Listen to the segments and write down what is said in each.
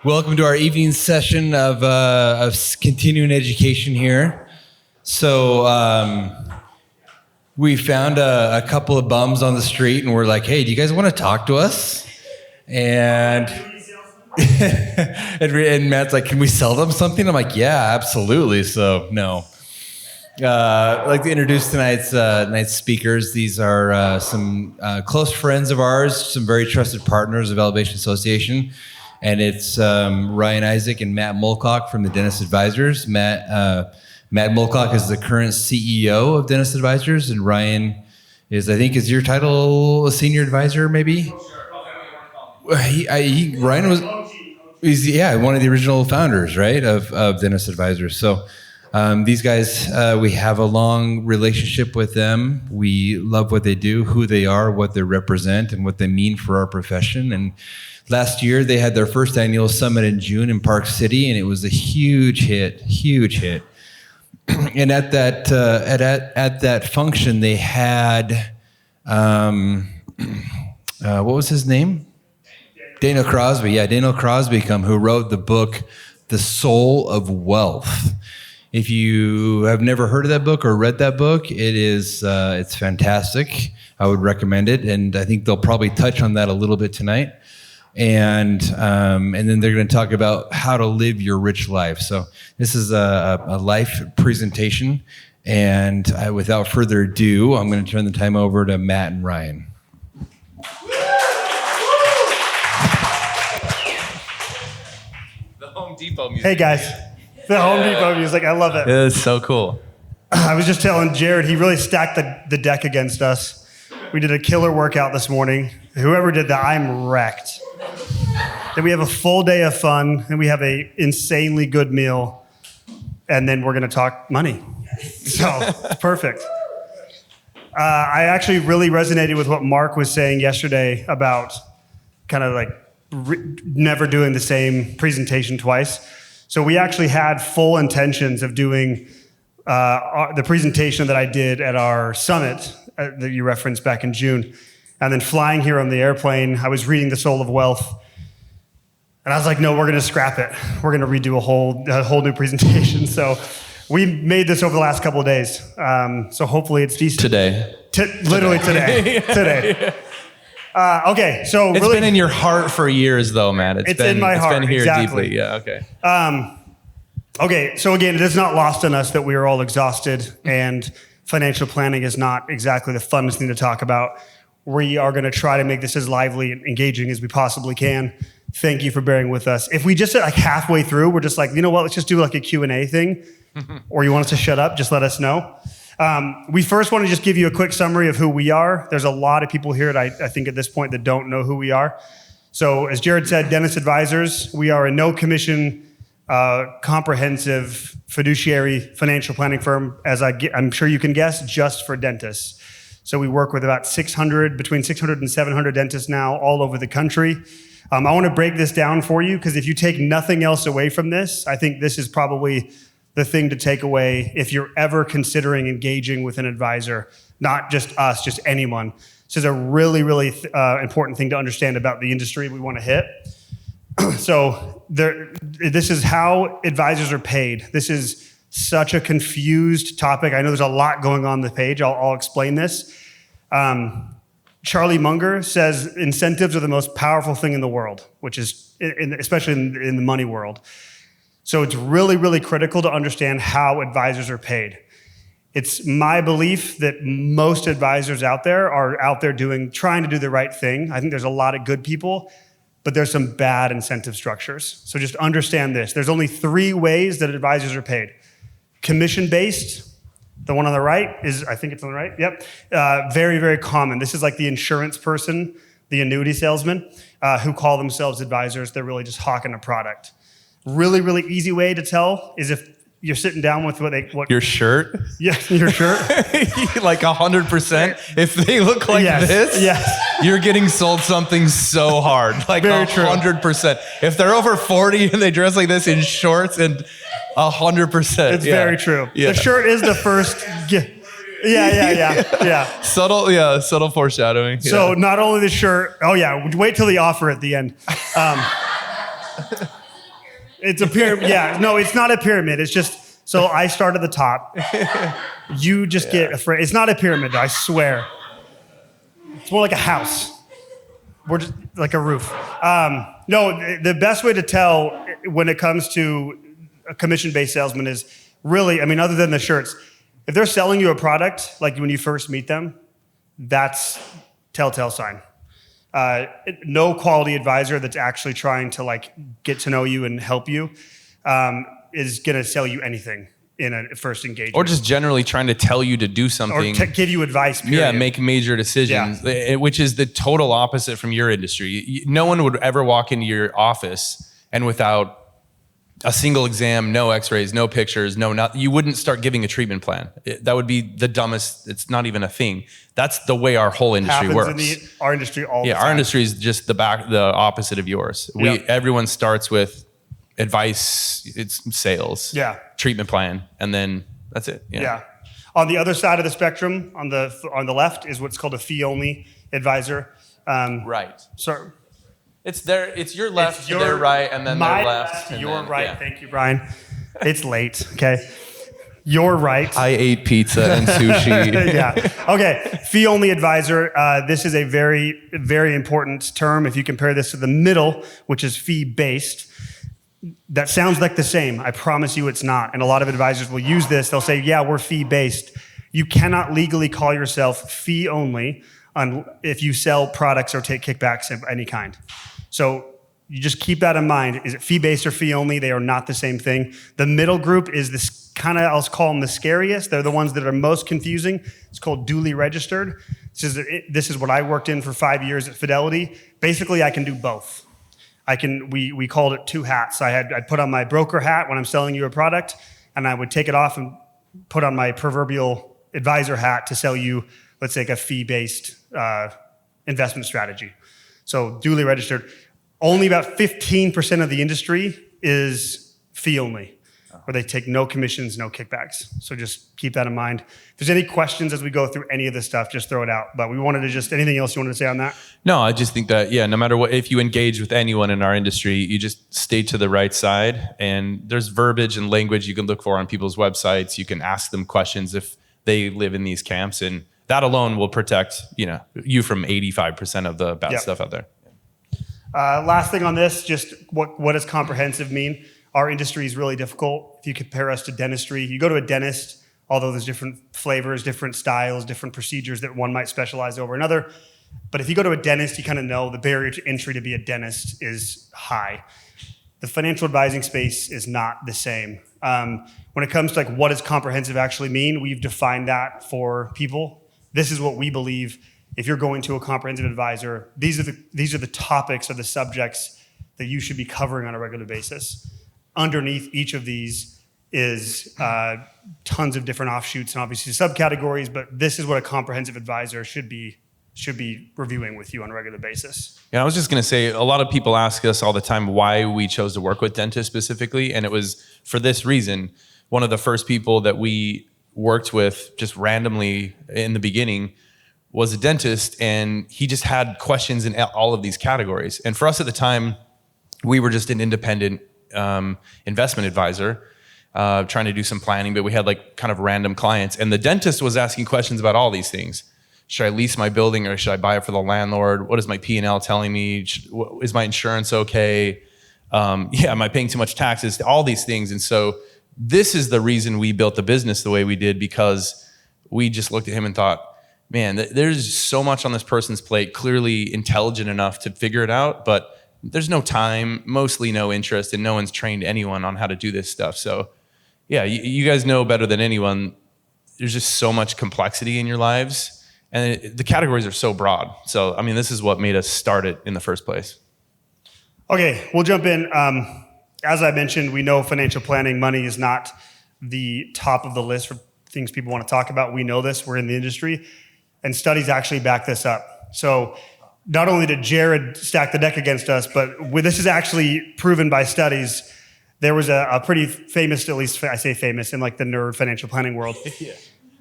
Welcome to our evening session of continuing education here. So we found a couple of bums on the street, and we're like, "Hey, do you guys want to talk to us?" And and Matt's like, "Can we sell them something?" I'm like, "Yeah, absolutely." So no. I'd like to introduce tonight's speakers. These are some close friends of ours, some very trusted partners of Elevation Association. And it's Ryan Isaac and Matt Mulcock from the Dentist Advisors. Matt Mulcock is the current CEO of Dentist Advisors, and Ryan is your title a senior advisor, maybe? Ryan was one of the original founders, right, of Dentist Advisors. So these guys, we have a long relationship with them. We love what they do, who they are, what they represent, and what they mean for our profession. And last year, they had their first annual summit in June in Park City, and it was a huge hit. And at that function, they had what was his name? Daniel Crosby. Yeah, Daniel Crosby who wrote the book, The Soul of Wealth. If you have never heard of that book or read that book, it's fantastic. I would recommend it, and I think they'll probably touch on that a little bit tonight. And then they're going to talk about how to live your rich life. So this is a life presentation, and without further ado, I'm going to turn the time over to Matt and Ryan. The Home Depot music. Hey guys, the Home Depot music, I love it. It's so cool. I was just telling Jared, he really stacked the deck against us. We did a killer workout this morning. Whoever did that, I'm wrecked. Then we have a full day of fun, and we have a insanely good meal, and then we're going to talk money. So it's perfect. I actually really resonated with what Mark was saying yesterday about kind of like never doing the same presentation twice. So we actually had full intentions of doing the presentation that I did at our summit that you referenced back in June. And then flying here on the airplane, I was reading The Soul of Wealth. And I was like, no, we're going to scrap it. We're going to redo a whole new presentation. So we made this over the last couple of days. So hopefully it's decent. Today. Literally today. Today. Okay, so it's been in your heart for years, though, Matt. It's been in my heart. It's been here exactly. deeply. Yeah. Okay. Okay. So again, it is not lost on us that we are all exhausted, and financial planning is not exactly the funnest thing to talk about. We are going to try to make this as lively and engaging as we possibly can. Thank you for bearing with us. If we just like halfway through, we're just like, you know what? Let's just do like a Q&A thing, or you want us to shut up? Just let us know. We first want to just give you a quick summary of who we are. There's a lot of people here I think at this point that don't know who we are. So as Jared said, Dentist Advisors, we are a no commission, comprehensive fiduciary financial planning firm, as I'm sure you can guess, just for dentists. So we work with about between 600 and 700 dentists now all over the country. I want to break this down for you because if you take nothing else away from this, I think this is probably the thing to take away if you're ever considering engaging with an advisor, not just us, just anyone. This is a really, really important thing to understand about the industry we want to hit. So this is how advisors are paid. This is such a confused topic. I know there's a lot going on the page. I'll explain this. Charlie Munger says incentives are the most powerful thing in the world, which is especially in the money world. So it's really, really critical to understand how advisors are paid. It's my belief that most advisors out there are out there trying to do the right thing. I think there's a lot of good people, but there's some bad incentive structures. So just understand this. There's only 3 ways that advisors are paid. Commission-based, the one on the right is, I think it's on the right, yep. Very, very common. This is like the insurance person, the annuity salesman, who call themselves advisors. They're really just hawking a product. Really, really easy way to tell is if you're sitting down with what your shirt. Yeah, your shirt. Like 100%. If they look like this, you're getting sold something so hard. Like 100%. If they're over 40 and they dress like this in shorts and 100%. It's very true. Yeah. The shirt is the first. Yeah. Subtle foreshadowing. So not only the shirt. Oh yeah. Wait till the offer at the end. It's a pyramid. Yeah, no, it's not a pyramid. It's just, so I start at the top. You just get afraid. It's not a pyramid, I swear. It's more like a house. We're just like a roof. No, the best way to tell when it comes to a commission-based salesman is really, I mean, other than the shirts, if they're selling you a product, like when you first meet them, that's telltale sign. No quality advisor that's actually trying to like get to know you and help you is gonna sell you anything in a first engagement. Or just generally trying to tell you to do something. Or give you advice, period. Yeah, make major decisions, which is the total opposite from your industry. No one would ever walk into your office and without a single exam, no x-rays, no pictures, you wouldn't start giving a treatment plan. That would be the dumbest, it's not even a thing. That's the way our whole industry works. In our industry all the time. Yeah, our industry is just the opposite of yours. Everyone starts with advice, it's sales, treatment plan, and then that's it. Yeah. On the other side of the spectrum, on the left, is what's called a fee-only advisor. Right. So it's your left to their right, and then their left. Your right. Yeah. Thank you, Brian. It's late. Okay. Your right. I ate pizza and sushi. Yeah. Okay. Fee-only advisor. This is a very, very important term. If you compare this to the middle, which is fee-based, that sounds like the same. I promise you it's not. And a lot of advisors will use this. They'll say, yeah, we're fee-based. You cannot legally call yourself fee-only if you sell products or take kickbacks of any kind. So you just keep that in mind. Is it fee-based or fee-only? They are not the same thing. The middle group is this kind of, I'll call them the scariest. They're the ones that are most confusing. It's called duly registered. This is what I worked in for 5 years at Fidelity. Basically, I can do both. We called it two hats. I'd put on my broker hat when I'm selling you a product, and I would take it off and put on my proverbial advisor hat to sell you, let's say, like a fee-based investment strategy. So duly registered. Only about 15% of the industry is fee-only, where they take no commissions, no kickbacks. So just keep that in mind. If there's any questions as we go through any of this stuff, just throw it out. But we wanted to anything else you wanted to say on that? No, I just think that, no matter what, if you engage with anyone in our industry, you just stay to the right side. And there's verbiage and language you can look for on people's websites. You can ask them questions if they live in these camps. And that alone will protect, you from 85% of the bad stuff out there. Last thing on this, just what does comprehensive mean? Our industry is really difficult. If you compare us to dentistry, you go to a dentist, although there's different flavors, different styles, different procedures that one might specialize over another. But if you go to a dentist, you kind of know the barrier to entry to be a dentist is high. The financial advising space is not the same. When it comes to like what does comprehensive actually mean, we've defined that for people. This is what we believe. If you're going to a comprehensive advisor, these are the topics or the subjects that you should be covering on a regular basis. Underneath each of these is tons of different offshoots and obviously subcategories, but this is what a comprehensive advisor should be reviewing with you on a regular basis. Yeah, I was just going to say, a lot of people ask us all the time why we chose to work with dentists specifically, and it was for this reason. One of the first people that we worked with just randomly in the beginning was a dentist, and he just had questions in all of these categories. And for us at the time, we were just an independent investment advisor trying to do some planning, but we had like kind of random clients. And the dentist was asking questions about all these things. Should I lease my building or should I buy it for the landlord? What is my P&L telling me? Is my insurance okay? Am I paying too much taxes? All these things. And so this is the reason we built the business the way we did, because we just looked at him and thought, man, there's so much on this person's plate, clearly intelligent enough to figure it out, but there's no time, mostly no interest, and no one's trained anyone on how to do this stuff. So yeah, you guys know better than anyone, there's just so much complexity in your lives, and the categories are so broad. So, I mean, this is what made us start it in the first place. Okay, we'll jump in. As I mentioned, we know financial planning, money is not the top of the list for things people want to talk about. We know this, we're in the industry, and studies actually back this up. So not only did Jared stack the deck against us, but this is actually proven by studies. There was a pretty famous, at least I say famous in like the nerd financial planning world.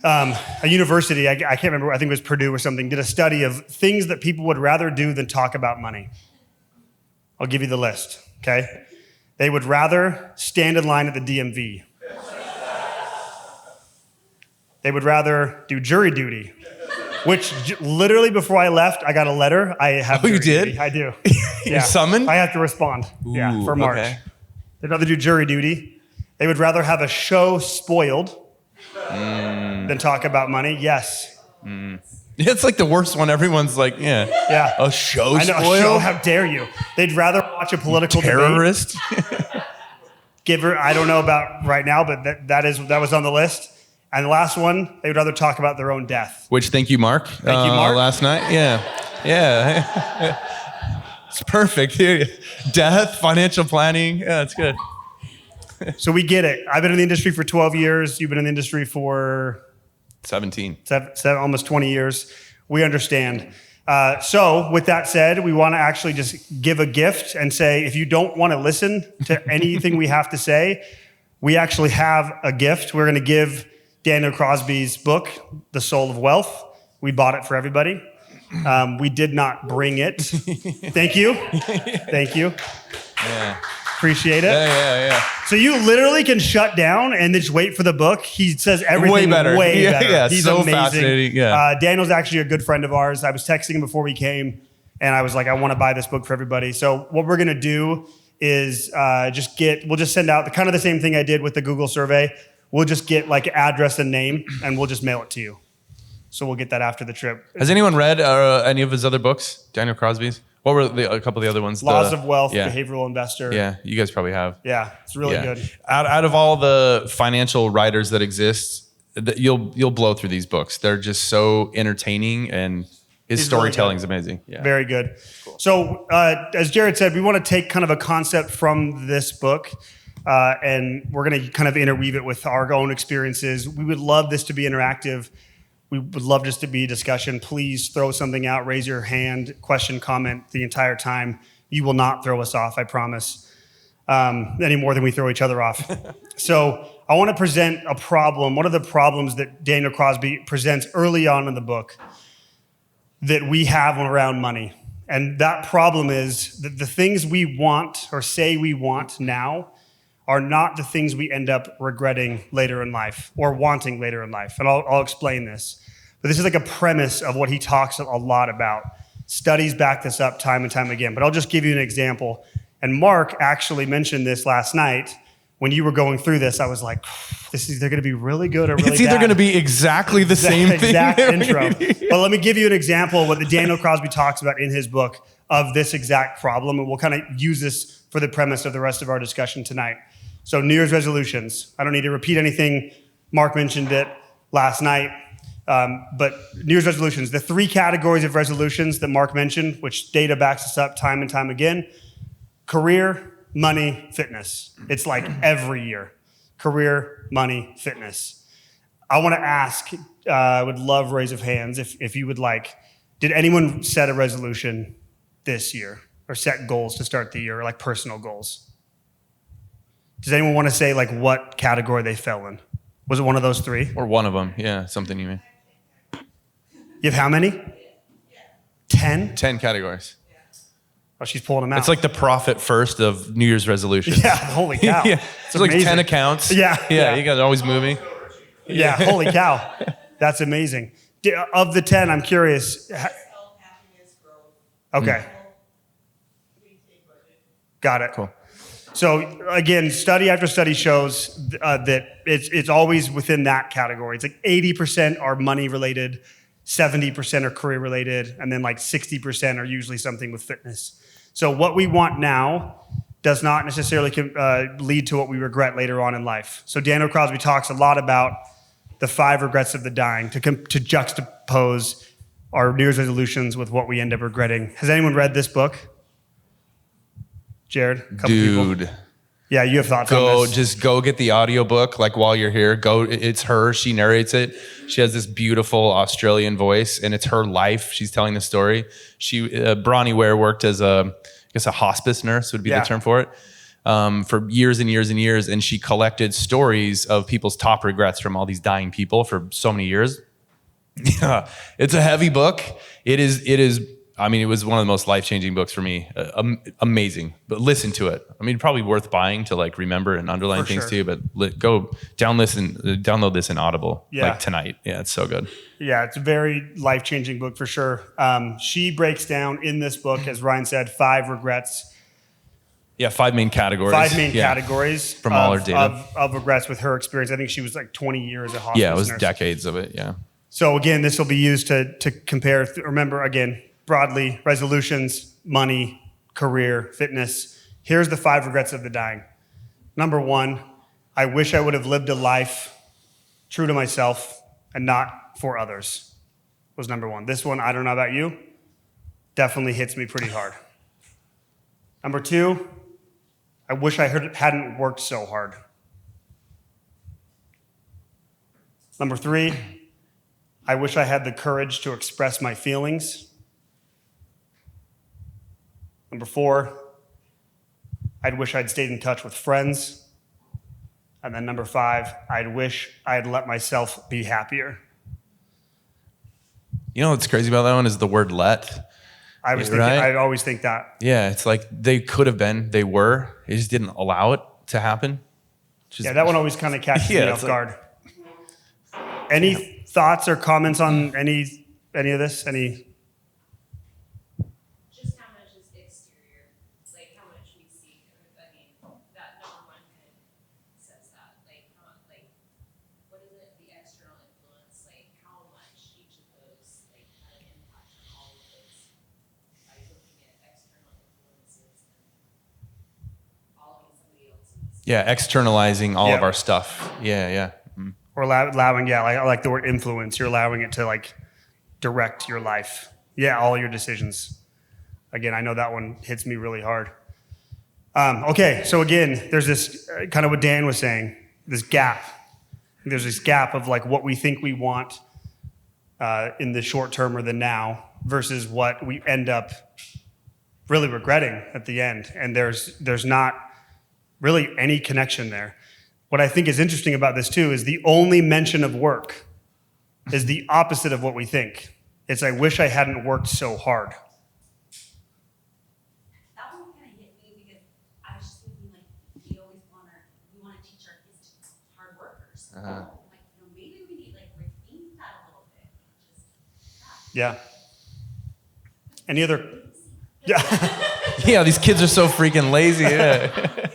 A university, I can't remember, I think it was Purdue or something, did a study of things that people would rather do than talk about money. I'll give you the list, okay? They would rather stand in line at the DMV. They would rather do jury duty, which literally before I left, I got a letter. I have you jury did? duty. I do. You're summoned? I have to respond. For March. Okay. They'd rather do jury duty. They would rather have a show spoiled than talk about money. Yes. It's like the worst one. Everyone's like, Yeah. a show I know, spoil? a show, how dare you? They'd rather watch a political terrorist? debate. Give her, I don't know about right now, but that was on the list. And the last one, they would rather talk about their own death. Which, thank you, Mark. Thank you, Mark. Last night. Yeah. It's perfect. Death, financial planning. Yeah, it's good. So we get it. I've been in the industry for 12 years. You've been in the industry for 17. almost 20 years. We understand. So with that said, we want to actually just give a gift and say, if you don't want to listen to anything we have to say, we actually have a gift. We're going to give Daniel Crosby's book, The Soul of Wealth. We bought it for everybody. We did not bring it. Thank you. Thank you. Yeah. Appreciate it. Yeah. So you literally can shut down and just wait for the book. He says everything way better. Yeah, He's so amazing. fascinating. Yeah. Daniel's actually a good friend of ours. I was texting him before we came, and I was like, I want to buy this book for everybody. So what we're gonna do is we'll just send out the same thing I did with the Google survey. We'll just get like address and name, and we'll just mail it to you. So we'll get that after the trip. Has anyone read any of his other books, Daniel Crosby's? What were a couple of the other ones? Laws of Wealth, Behavioral Investor. Yeah, you guys probably have. Yeah, it's really good. Out of all the financial writers that exist, you'll blow through these books. They're just so entertaining, and his storytelling is amazing. Yeah. Very good. Cool. So as Jared said, we want to take kind of a concept from this book, and we're going to kind of interweave it with our own experiences. We would love this to be interactive. We would love just to be a discussion. Please throw something out, raise your hand, question, comment the entire time. You will not throw us off, I promise, any more than we throw each other off. So I want to present a problem, one of the problems that Daniel Crosby presents early on in the book that we have around money. And that problem is that the things we want or say we want now are not the things we end up regretting later in life or wanting later in life. And I'll explain this. But this is like a premise of what he talks a lot about. Studies back this up time and time again. But I'll just give you an example. And Mark actually mentioned this last night. When you were going through this, I was like, this is either going to be really good or really bad. It's either going to be exactly the same thing. Exact intro. But let me give you an example of what the Daniel Crosby talks about in his book of this exact problem. And we'll kind of use this for the premise of the rest of our discussion tonight. So New Year's resolutions. I don't need to repeat anything. Mark mentioned it last night. But New Year's resolutions, the 3 categories of resolutions that Mark mentioned, which data backs us up time and time again: career, money, fitness. It's like every year. Career, money, fitness. I want to ask, I would love raise of hands if you would like, did anyone set a resolution this year or set goals to start the year, or like personal goals? Does anyone want to say like what category they fell in? Was it one of those 3? Or one of them, yeah, something you mean. You have how many? 10? 10 categories. Oh, she's pulling them out. It's like the profit first of New Year's resolutions. Yeah, holy cow. Yeah. It's like 10 accounts. Yeah. You guys are always moving. Yeah, holy cow. That's amazing. Of the 10, I'm curious. Okay. Got it. Cool. So again, study after study shows that it's always within that category. It's like 80% are money related, 70% are career related, and then like 60% are usually something with fitness. So what we want now does not necessarily lead to what we regret later on in life. So Daniel Crosby talks a lot about the 5 regrets of the dying to juxtapose our New Year's resolutions with what we end up regretting. Has anyone read this book? Jared? A couple Dude. people? Yeah, you have thoughts on this. Just go get the audiobook, like while you're here. It's her, she narrates it. She has this beautiful Australian voice, and it's her life. She's telling the story. Bronnie Ware worked as a hospice nurse would be the term for it, for years and years and years. And she collected stories of people's top regrets from all these dying people for so many years. Yeah, it's a heavy book. It is I mean, it was one of the most life-changing books for me. Amazing. But listen to it. I mean, probably worth buying to like remember and underline things too. But go download this in Audible like tonight. Yeah, it's so good. Yeah, it's a very life-changing book for sure. She breaks down in this book, as Ryan said, 5 regrets. Yeah, 5 main categories. 5 main categories from all her data of regrets with her experience. I think she was like 20 years at hospice. Yeah, it was nurse. decades of it. Yeah. So again, this will be used to compare. Remember again, broadly, resolutions, money, career, fitness. Here's the 5 regrets of the dying. Number 1, I wish I would have lived a life true to myself and not for others. Was number 1. This one, I don't know about you, definitely hits me pretty hard. Number 2, I wish I hadn't worked so hard. Number 3, I wish I had the courage to express my feelings. Number 4, I'd wish I'd stayed in touch with friends. And then number 5, I'd wish I'd let myself be happier. You know what's crazy about that one is the word let. I'd always think that. Yeah, it's like they could have been, they were, they just didn't allow it to happen. That one always kind of catches me off guard. Any thoughts or comments on any of this? Just how much is exterior? Like how much we see. I mean, that number 1 kind of says that. Like what is it? The external influence. Like how much each of those like had an impact on all of those by looking at external influences and following somebody else's. Yeah, externalizing all of our stuff. Yeah. Or allowing, I like the word influence. You're allowing it to like direct your life. Yeah, all your decisions. Again, I know that one hits me really hard. Okay, so again, there's this kind of what Dan was saying, this gap. There's this gap of like what we think we want in the short term or the now versus what we end up really regretting at the end. And there's not really any connection there. What I think is interesting about this too is the only mention of work is the opposite of what we think. It's I wish I hadn't worked so hard. That one kind of hit me because I was just thinking like we want to teach our kids to be hard workers. Like maybe we need like rethink that a little bit. Yeah. Any other? Yeah. Yeah, these kids are so freaking lazy. Yeah.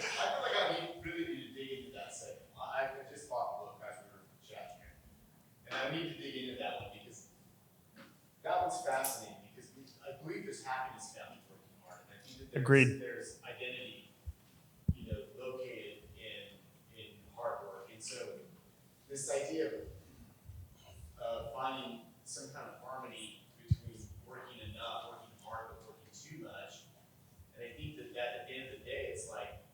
Fascinating because I believe there's happiness found in working hard, and I think that there's identity, located in hard work, and so this idea of finding some kind of harmony between working enough, working hard, but working too much, and I think that at the end of the day, it's like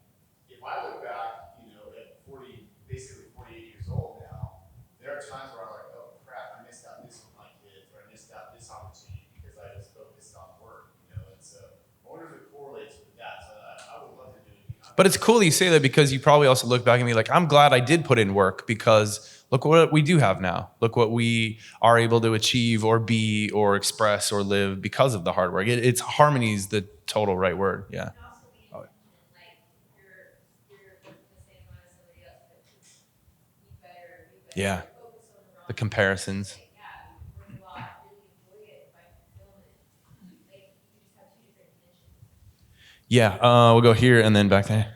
if I look back, at 40, basically 48 years old now, there are times where I'm like, oh crap, I missed out this with my kids, or I missed out this opportunity because I was focused on work, and so I wonder if it correlates with that. So I would love to do it. But it's cool that you say that because you probably also look back and be like, I'm glad I did put in work because look what we do have now. Look what we are able to achieve or be or express or live because of the hard work. It's harmony is the total right word. Yeah. Yeah. The comparisons. Yeah, we'll go here and then back there.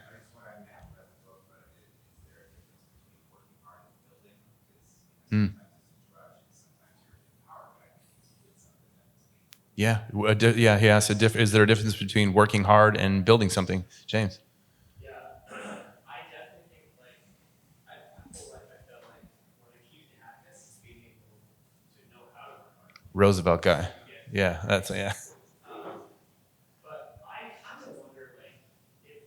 Yeah, he asked, is there a difference between working hard and building something? James? Yeah, I definitely think, I feel like I felt like one of the keys to happiness is being able to know how to work hard. Roosevelt guy. Yeah, that's, yeah. But I kind of wonder, if,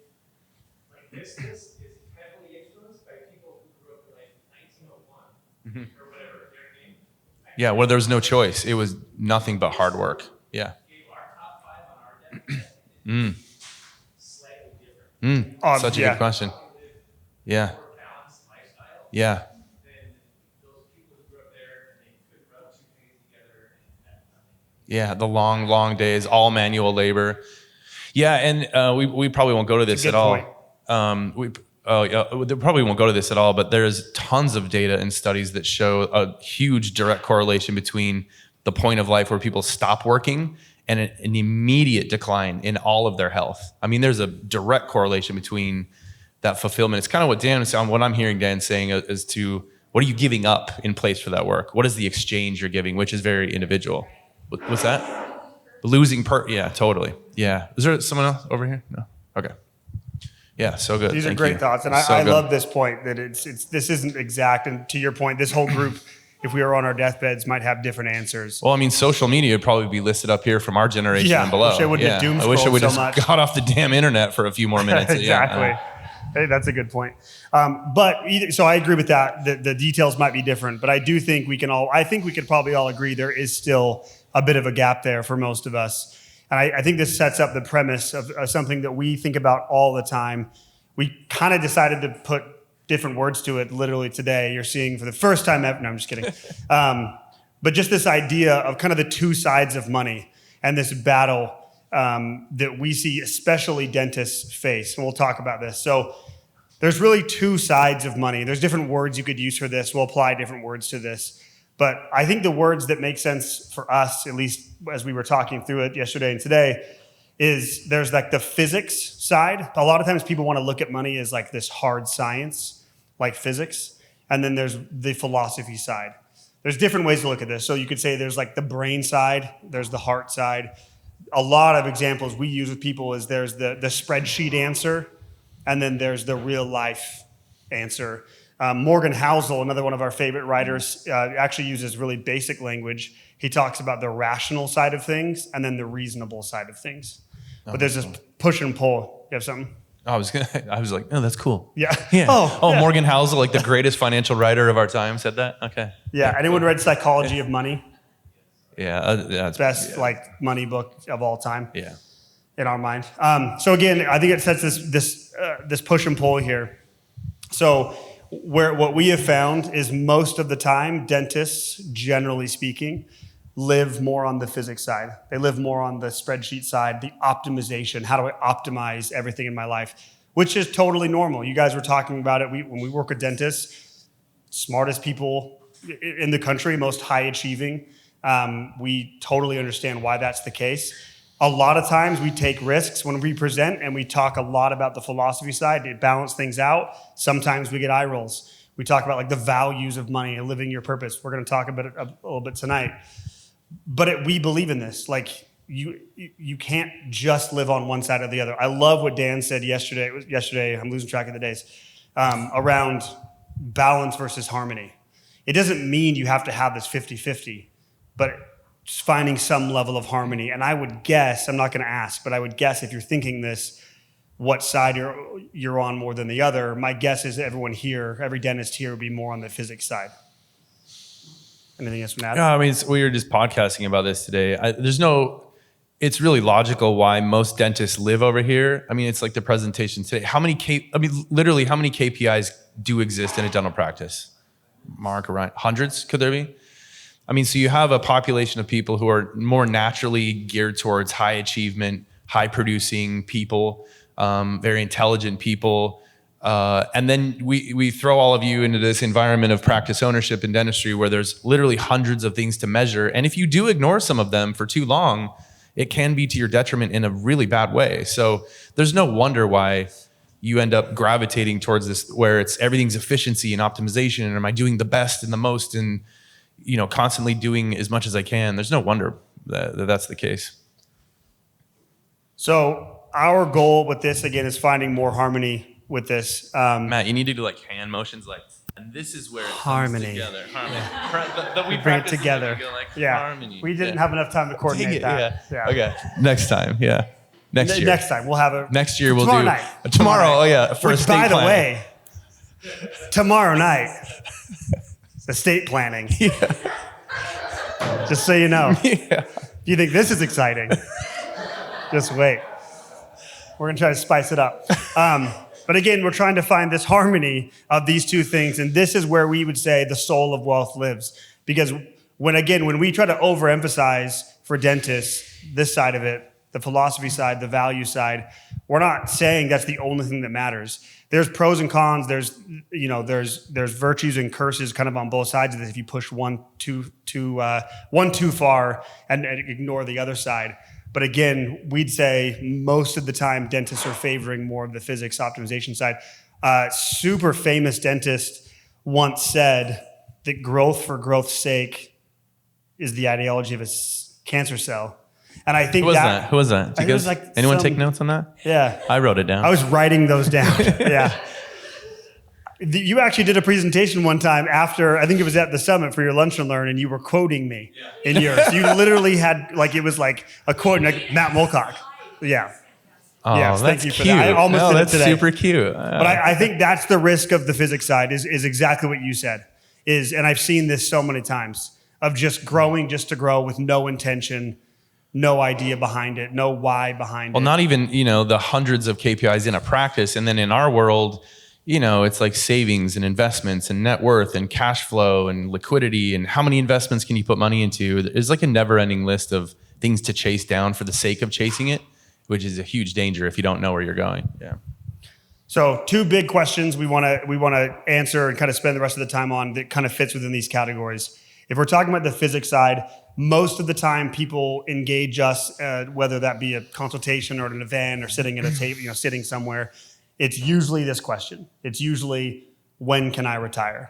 this is heavily influenced by people who grew up in, 1901 or whatever, you know what I mean? Yeah, well, there was no choice. It was nothing but hard work. Yeah. Our top 5 on our debt slightly different. Such a good question. Yeah. More balanced lifestyle. Yeah. Than those people who grew up there and they could rub 2 pennies together and had nothing. Yeah, the long, long days, all manual labor. Yeah, and we probably won't go to this at all. We probably won't go to this at all, but there's tons of data and studies that show a huge direct correlation between the point of life where people stop working and an immediate decline in all of their health. I mean, there's a direct correlation between that fulfillment. It's kind of what Dan was saying, what I'm hearing Dan saying as to what are you giving up in place for that work? What is the exchange you're giving, which is very individual. What's that? Yeah, totally. Yeah. Is there someone else over here? No. Okay. Yeah, so good. These are Thank great you. thoughts, and So I good. love this point that this isn't exact. And to your point, this whole group, if we were on our deathbeds, might have different answers. Well, I mean, social media would probably be listed up here from our generation Yeah, and below. wish I wouldn't have doom I wish I scrolled would so just much. got off the damn internet for a few more minutes. Exactly. Yeah. Hey, that's a good point. So I agree with that. The details might be different, but I do think I think we could probably all agree there is still a bit of a gap there for most of us. And I think this sets up the premise of something that we think about all the time. We kind of decided to put different words to it literally today. You're seeing for the first time ever. No, I'm just kidding. But just this idea of kind of the two sides of money and this battle that we see especially dentists face. And we'll talk about this. So there's really two sides of money. There's different words you could use for this. We'll apply different words to this. But I think the words that make sense for us, at least as we were talking through it yesterday and today, is there's like the physics side. A lot of times people want to look at money as like this hard science, like physics. And then there's the philosophy side. There's different ways to look at this. So you could say there's like the brain side, there's the heart side. A lot of examples we use with people is there's the spreadsheet answer, and then there's the real life answer. Morgan Housel, another one of our favorite writers, actually uses really basic language. He talks about the rational side of things and then the reasonable side of things. But there's this push and pull. You have something? I was like, oh, that's cool. Yeah. Yeah. Yeah. Morgan Housel, like the greatest financial writer of our time, said that. Okay. Yeah. Anyone read Psychology of Money? Yeah. That's Best like money book of all time. Yeah. In our mind. So again, I think it sets this push and pull here. So what we have found is most of the time, dentists, generally speaking, live more on the physics side. They live more on the spreadsheet side, the optimization. How do I optimize everything in my life? Which is totally normal. You guys were talking about it. When we work with dentists, smartest people in the country, most high achieving, we totally understand why that's the case. A lot of times we take risks when we present and we talk a lot about the philosophy side to balance things out. Sometimes we get eye rolls. We talk about like the values of money and living your purpose. We're going to talk about it a little bit tonight. But we believe in this. Like you can't just live on one side or the other. I love what Dan said yesterday. I'm losing track of the days, around balance versus harmony. It doesn't mean you have to have this 50-50, but just finding some level of harmony. And I would guess, I'm not going to ask, but I would guess if you're thinking this, what side you're on more than the other, my guess is everyone here, every dentist here would be more on the physics side. Anything else from that? No, I mean, we were just podcasting about this today. It's really logical why most dentists live over here. I mean, it's like the presentation today. Literally, how many KPIs do exist in a dental practice? Mark, around hundreds, could there be? I mean, so you have a population of people who are more naturally geared towards high achievement, high producing people, very intelligent people. And then we throw all of you into this environment of practice ownership in dentistry where there's literally hundreds of things to measure. And if you do ignore some of them for too long, it can be to your detriment in a really bad way. So there's no wonder why you end up gravitating towards this where everything's efficiency and optimization. And am I doing the best and the most and constantly doing as much as I can? There's no wonder that that's the case. So our goal with this, again, is finding more harmony with this. Matt, you need to do like hand motions, like, and this is where it harmony. comes together. Harmony. We bring it together. Harmony. We didn't have enough time to coordinate that. Yeah. Okay. Next time. Yeah. Next year. Next time we'll have a. Next year we'll tomorrow do night. Tomorrow. Oh yeah. Which, by the way, tomorrow night, estate planning. Yeah. Just so you know. Yeah. If you think this is exciting, just wait. We're gonna try to spice it up. But again, we're trying to find this harmony of these two things, and this is where we would say the soul of wealth lives. Because when we try to overemphasize for dentists, this side of it, the philosophy side, the value side, we're not saying that's the only thing that matters. There's pros and cons. There's virtues and curses kind of on both sides of this if you push one too far and ignore the other side. But again, we'd say most of the time dentists are favoring more of the physics optimization side. Super famous dentist once said that growth for growth's sake is the ideology of a cancer cell. And I think Who was that? Did you guys, anyone take notes on that? Yeah. I wrote it down. I was writing those down. Yeah. You actually did a presentation one time after, I think it was at the summit for your lunch and learn, and you were quoting me in yours. You literally had, it was like a quote, like Matt Mulcock. Yeah. Oh, yes, that's thank you for cute. that. I almost did it today. That's super cute. But I think that's the risk of the physics side is exactly what you said. And I've seen this so many times, of just growing just to grow with no intention, no idea behind it, no why behind it. Well, not even, the hundreds of KPIs in a practice. And then in our world, it's like savings and investments and net worth and cash flow and liquidity and how many investments can you put money into. There's like a never ending list of things to chase down for the sake of chasing it, which is a huge danger if you don't know where you're going. Yeah. So 2 big questions we want to answer and kind of spend the rest of the time on that kind of fits within these categories. If we're talking about the physics side, most of the time people engage us, whether that be a consultation or at an event or sitting at a table, sitting somewhere. It's usually this question. It's usually, when can I retire?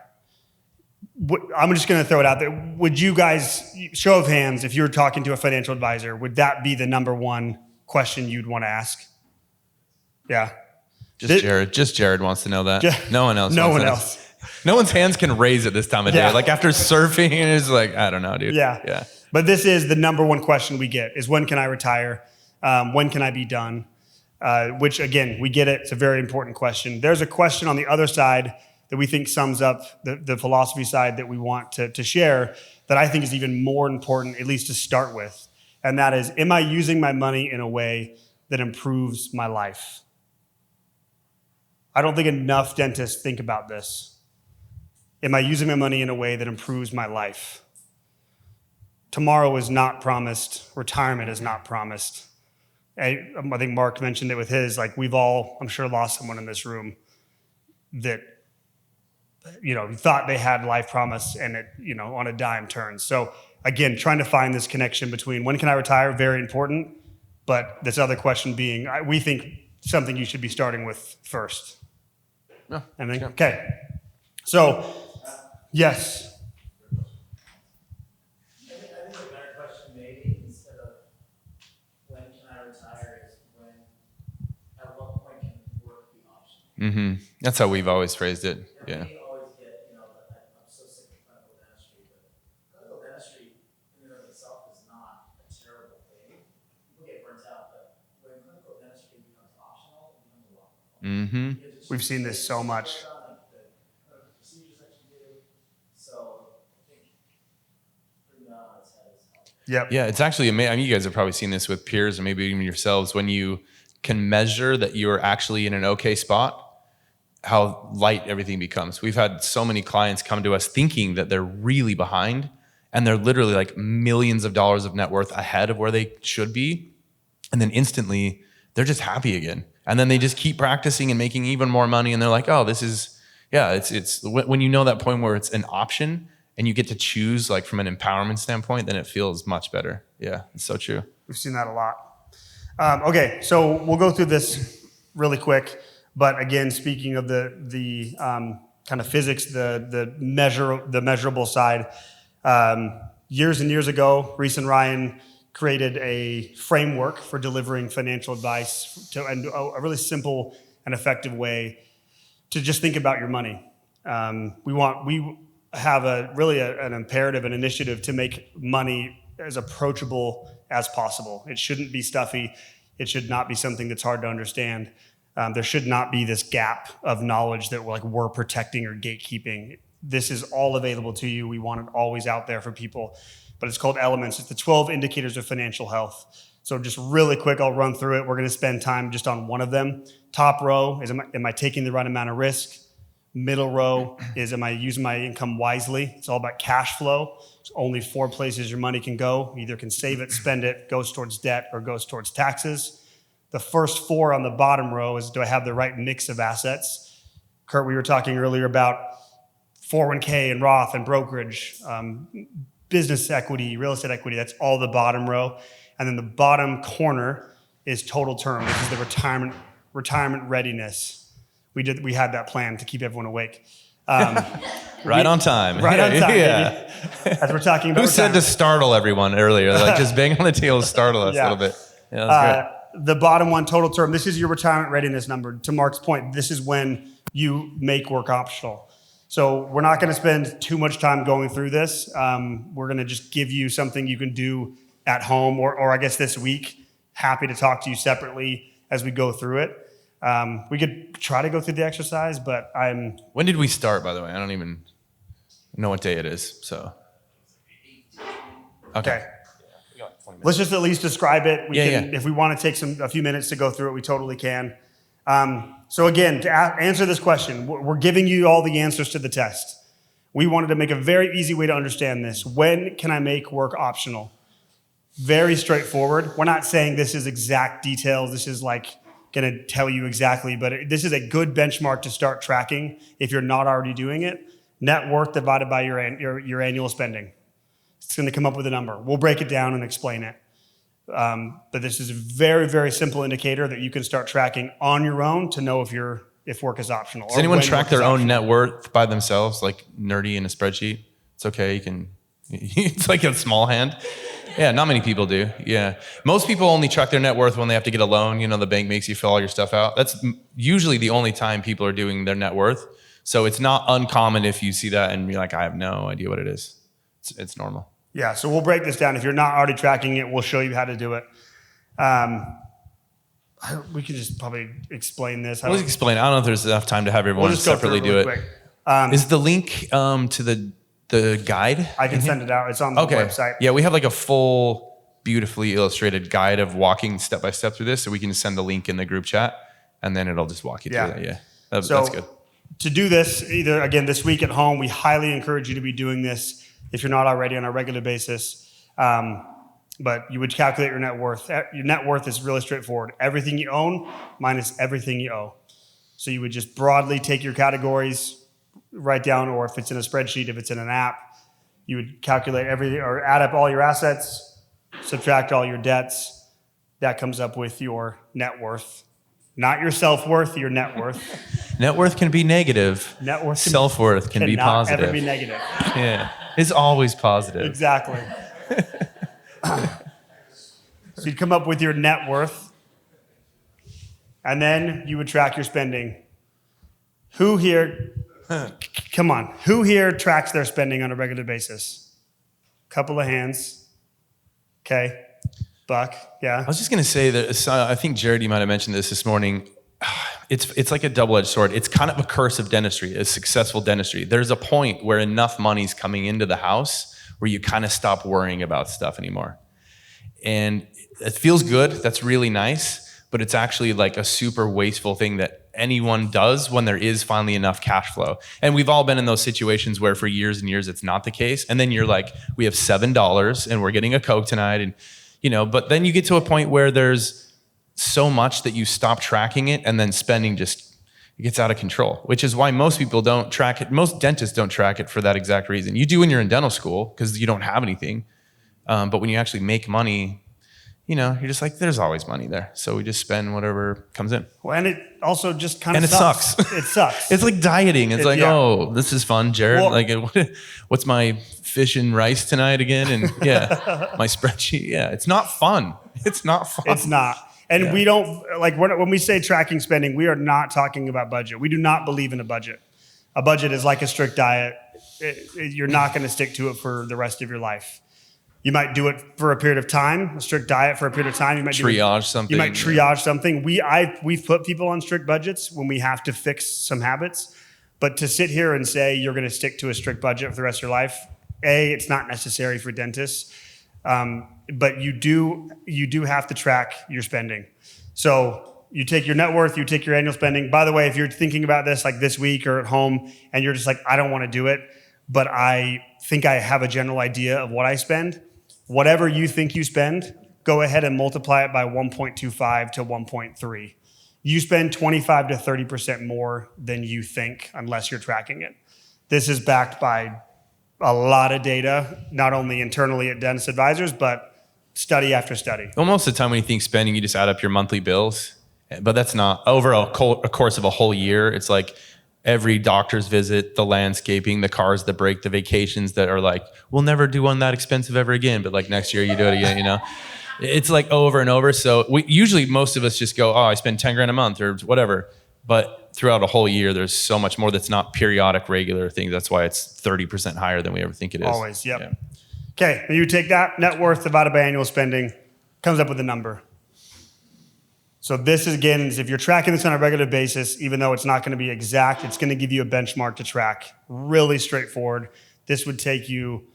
I'm just going to throw it out there. Would you guys, show of hands, if you were talking to a financial advisor, would that be the number one question you'd want to ask? Yeah. Just Jared wants to know that. No one else. No one else. No one's hands can raise at this time of day. Like after surfing, it's like, I don't know, dude. Yeah. But this is the number one question we get is, when can I retire? When can I be done? Which again, we get it. It's a very important question. There's a question on the other side that we think sums up the philosophy side that we want to share that I think is even more important, at least to start with. And that is, am I using my money in a way that improves my life? I don't think enough dentists think about this. Am I using my money in a way that improves my life? Tomorrow is not promised. Retirement is not promised. I think Mark mentioned it with his, we've all, I'm sure, lost someone in this room that, thought they had life promise and it, on a dime turns. So again, trying to find this connection between when can I retire, very important, but this other question being, we think something you should be starting with first. No. Okay. So, yes. I think a better question maybe, instead of when can I retire, is at what point can work be optional? Mm-hmm. That's how we've always phrased it. Yeah. We always get, I'm so sick of clinical dentistry, but clinical dentistry in and of itself is not a terrible thing. People get burnt out, but when clinical dentistry becomes optional, it becomes a lot more fun. Mm-hmm. We've seen this so much. Yep. Yeah, it's actually amazing. You guys have probably seen this with peers or maybe even yourselves. When you can measure that you're actually in an okay spot, how light everything becomes. We've had so many clients come to us thinking that they're really behind, and they're literally like millions of dollars of net worth ahead of where they should be. And then instantly, they're just happy again. And then they just keep practicing and making even more money. And they're like, oh, this is, it's when you know that point where it's an option, and you get to choose from an empowerment standpoint, then it feels much better. Yeah, it's so true. We've seen that a lot. Okay, so we'll go through this really quick. But again, speaking of the kind of physics, the measurable side, years and years ago, Reese and Ryan created a framework for delivering financial advice and a really simple and effective way to just think about your money. We have an imperative, an initiative to make money as approachable as possible. It shouldn't be stuffy. It should not be something that's hard to understand. There should not be this gap of knowledge that we're protecting or gatekeeping. This is all available to you. We want it always out there for people. But it's called Elements. It's the 12 indicators of financial health. So just really quick, I'll run through it. We're going to spend time just on one of them. Top row is, am I taking the right amount of risk? Middle row is, am I using my income wisely? It's all about cash flow. There's only 4 places your money can go. You either can save it, spend it, goes towards debt, or goes towards taxes. The first 4 on the bottom row is, do I have the right mix of assets? Kurt, we were talking earlier about 401k and Roth and brokerage, business equity, real estate equity. That's all the bottom row. And then the bottom corner is total term. This is the retirement readiness. We had that plan to keep everyone awake. Right on time. Right on time, Yeah. baby. As we're talking about Who said to startle everyone earlier? Like just bang on the table, startle us a little bit. Yeah, that's great. The bottom one, total term. This is your retirement readiness number. To Mark's point, this is when you make work optional. So we're not going to spend too much time going through this. We're going to just give you something you can do at home, or I guess this week. Happy to talk to you separately as we go through it. We could try to go through the exercise, but When did we start, by the way? I don't even know what day it is, so. Okay. Let's just at least describe it. Yeah. If we want to take a few minutes to go through it, we totally can. So again, to answer this question, we're giving you all the answers to the test. We wanted to make a very easy way to understand this. When can I make work optional? Very straightforward. We're not saying this is exact details. This is like going to tell you exactly, but this is a good benchmark to start tracking if you're not already doing it. Net worth divided by your annual spending. It's going to come up with a number. We'll break it down and explain it. But this is a very, very simple indicator that you can start tracking on your own to know if work is optional. Does anyone track their own net worth by themselves, like nerdy in a spreadsheet? It's okay. You can. It's like a small hand. Yeah, not many people do. Yeah. Most people only track their net worth when they have to get a loan. You know, the bank makes you fill all your stuff out. That's usually the only time people are doing their net worth. So it's not uncommon if you see that and you're like, I have no idea what it is. It's normal. Yeah, so we'll break this down. If you're not already tracking it, we'll show you how to do it. We could just probably explain this. Let's explain. I don't know if there's enough time to have everyone separately do it. Is the link to the guide? I can send it out. It's on the website. Yeah, we have like a full, beautifully illustrated guide of walking step by step through this, so we can send the link in the group chat, and then it'll just walk you through that. Yeah, that's good. To do this, either again this week at home, we highly encourage you to be doing this if you're not already on a regular basis. But you would calculate your net worth. Your net worth is really straightforward. Everything you own minus everything you owe. So you would just broadly take your categories, write down, or if it's in a spreadsheet, if it's in an app, you would calculate everything or add up all your assets, subtract all your debts. That comes up with your net worth. Not your self-worth, your net worth. Net worth can be negative. Net worth Self-worth can be positive. Ever be negative. Yeah, it's always positive. Exactly. So you'd come up with your net worth, and then you would track your spending. Who here tracks their spending on a regular basis? Couple of hands. Okay. Buck, yeah. I was just going to say that I think Jared, you might have mentioned this morning. It's like a double-edged sword. It's kind of a curse of dentistry, a successful dentistry. There's a point where enough money's coming into the house where you kind of stop worrying about stuff anymore. And it feels good. That's really nice. But it's actually like a super wasteful thing that anyone does when there is finally enough cash flow. And we've all been in those situations where for years and years it's not the case. And then you're like, we have $7 and we're getting a Coke tonight. And, but then you get to a point where there's so much that you stop tracking it and then spending just gets out of control, which is why most people don't track it. Most dentists don't track it for that exact reason. You do when you're in dental school because you don't have anything. But when you actually make money, you're just like, there's always money there. So we just spend whatever comes in. Well, and it also just kind of sucks. It sucks. It's like dieting. It's oh, this is fun, Jared. Well, what's my fish and rice tonight again? And my spreadsheet. Yeah, it's not fun. It's not fun. It's not. And we don't, when we say tracking spending, we are not talking about budget. We do not believe in a budget. A budget is like a strict diet. You're not going to stick to it for the rest of your life. You might do it for a period of time, a strict diet for a period of time. You might triage something. You might triage something. We've put people on strict budgets when we have to fix some habits. But to sit here and say you're going to stick to a strict budget for the rest of your life, it's not necessary for dentists. But you do have to track your spending. So You take your net worth, you take your annual spending. By the way, if you're thinking about this like this week or at home and you're just like, I don't want to do it, but I think I have a general idea of what I spend, whatever you think you spend, go ahead and multiply it by 1.25 to 1.3. You spend 25 to 30% more than you think unless you're tracking it. This is backed by a lot of data, not only internally at Dentist Advisors, but study after study. Well, most of the time when you think spending, you just add up your monthly bills, but that's not over a course of a whole year. It's like every doctor's visit, the landscaping, the cars that break, the vacations that are like, we'll never do one that expensive ever again, but like next year you do it again, you know? It's like over and over. So usually most of us just go, oh, I spend 10 grand a month or whatever. But throughout a whole year, there's so much more that's not periodic, regular things. That's why it's 30% higher than we ever think it is. Always, yep. Yeah. Okay, you take that net worth divided by annual spending, comes up with a number. So this is, again, if you're tracking this on a regular basis, even though it's not going to be exact, it's going to give you a benchmark to track. Really straightforward. This would take you,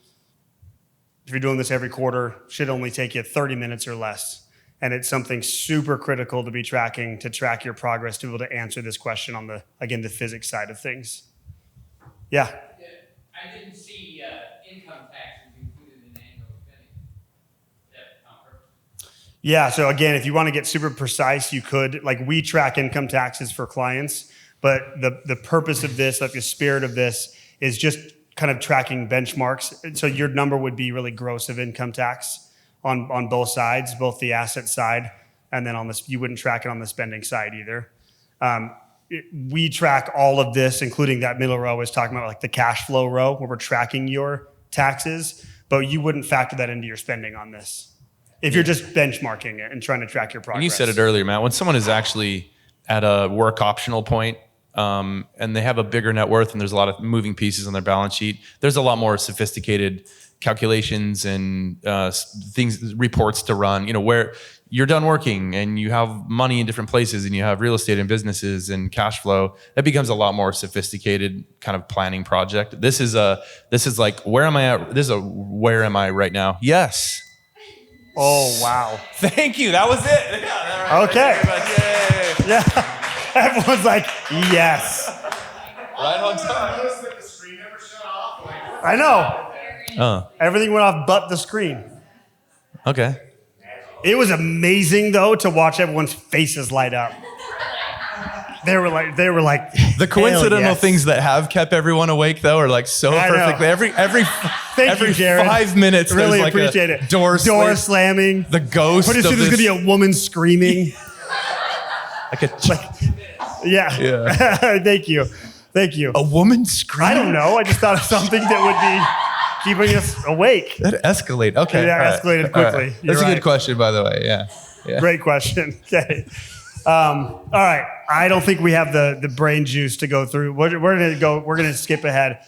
if you're doing this every quarter, should only take you 30 minutes or less. And it's something super critical to be tracking, to track your progress, to be able to answer this question on the, again, the physics side of things. Yeah? I didn't see income taxes included in annual spending. That on purpose. Yeah, so again, if you want to get super precise, you could, like we track income taxes for clients, but the purpose of this, like the spirit of this, is just kind of tracking benchmarks. So your number would be really gross of income tax on both sides, both the asset side, and then on this, you wouldn't track it on the spending side either. We track all of this, including that middle row I was talking about, like the cash flow row, where we're tracking your taxes, but you wouldn't factor that into your spending on this if you're just benchmarking it and trying to track your progress. And you said it earlier, Matt, when someone is actually at a work optional point and they have a bigger net worth and there's a lot of moving pieces on their balance sheet, there's a lot more sophisticated calculations and things, reports to run, you know, where you're done working and you have money in different places and you have real estate and businesses and cash flow. That becomes a lot more sophisticated kind of planning project. This is like, where am I at? This is a, where am I right now? Yes. Oh, wow. Thank you. That was it. Yeah, Okay. Yeah. Everyone's like, yes. Right on time. Notice that the screen never shut off. Like, I know. Oh, Everything went off but the screen. okay. It was amazing though to watch everyone's faces light up. They were like, The coincidental hell yes. things that have kept everyone awake though are like so I know. perfectly. Every Thank you, Jared. 5 minutes, Really there's like appreciate a it. door slamming. the ghost Pretty of soon there's this, gonna be a woman screaming. like a Yeah. Yeah. Thank you. a woman screaming. I don't know. I just thought of something that would be keeping us awake. That escalated. Okay. Yeah, all right. escalated All right. quickly. That's You're a right. good question, by the way. Yeah. Yeah. Great question. Okay. All right. I don't think we have the brain juice to go through. We're gonna skip ahead.